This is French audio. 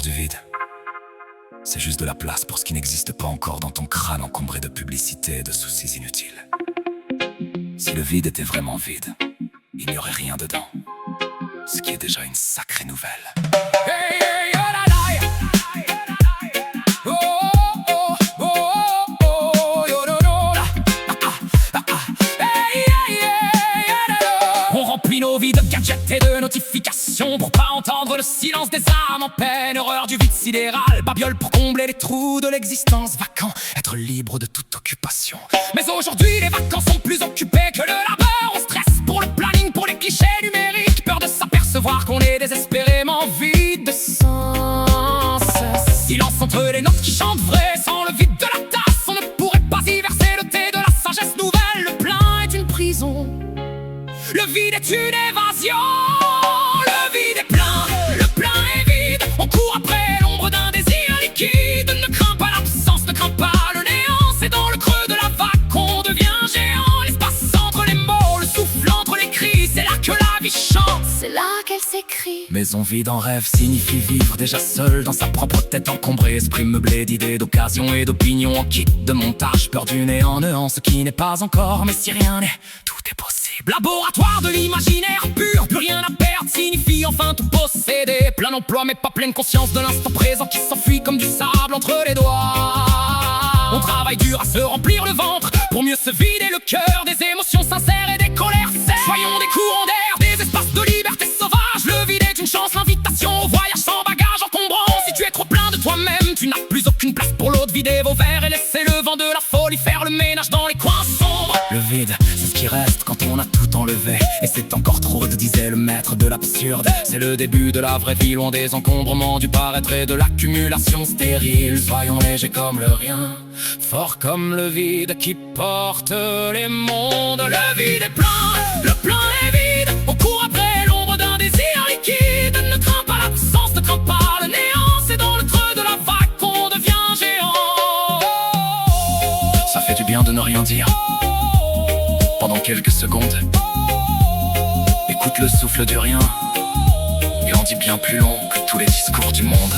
du vide. C'est juste de la place pour ce qui n'existe pas encore dans ton crâne encombré de publicité et de soucis inutiles. Si le vide était vraiment vide, il n'y aurait rien dedans. Ce qui est déjà une sacrée nouvelle. Hey, hey, oh la la. Oh, oh, oh, oh, oh, yo, do, do, la. Hey, hey, hey, oh, la, la. On remplit nos vies de gadgets et de notifications pour pas entendre le silence des âmes en peine. Horreur du vide sidéral, babiole pour combler les trous de l'existence. Vacant, être libre de toute occupation. Mais aujourd'hui les vacances sont plus occupées que le labeur. On stresse pour le planning, pour les clichés numériques. Peur de s'apercevoir qu'on est désespérément vide de sens. Silence entre les notes qui chantent vrai. Sans le vide de la tasse, on ne pourrait pas y verser le thé de la sagesse nouvelle. Le plein est une prison, le vide est une évasion. Le vide est plein, le plein est vide. On court après l'ombre d'un désir liquide. Ne crains pas l'absence, ne crains pas le néant. C'est dans le creux de la vague qu'on devient géant. L'espace entre les mots, le souffle entre les cris. C'est là que la vie chante, c'est là qu'elle s'écrit. Maison vide en rêve signifie vivre déjà seul dans sa propre tête encombrée. Esprit meublé d'idées, d'occasions et d'opinions en kit de montage. Peur du néant, ce qui n'est pas encore. Mais si rien n'est, tout est possible. Laboratoire de l'imaginaire pur, plus rien à perdre signifie enfin tout posséder. Plein emploi mais pas pleine conscience de l'instant présent qui s'enfuit comme du sable entre les doigts. On travaille dur à se remplir le ventre pour mieux se vider le cœur des émotions sincères et des colères sincères. Soyons des courants d'air, des espaces de liberté sauvage. Le vide est une chance, l'invitation au voyage sans bagage encombrant. Si tu es trop plein de toi-même, tu n'as plus aucune place pour l'autre. Videz vos verres et laissez le vent de la folie faire le ménage dans les coins sombres. Le vide, c'est ce qui reste quand on a tout enlevé. Et c'est encore trop, disait le maître de l'absurde. C'est le début de la vraie vie, loin des encombrements du paraître et de l'accumulation stérile. Soyons légers comme le rien, forts comme le vide qui porte les mondes. Le vide est plein, le plein est vide. On court après l'ombre d'un désir liquide. Ne crains pas l'absence, ne crains pas le néant. C'est dans le creux de la vague qu'on devient géant. Ça fait du bien de ne rien dire pendant quelques secondes. Écoute le souffle du rien, il en dit bien plus long que tous les discours du monde.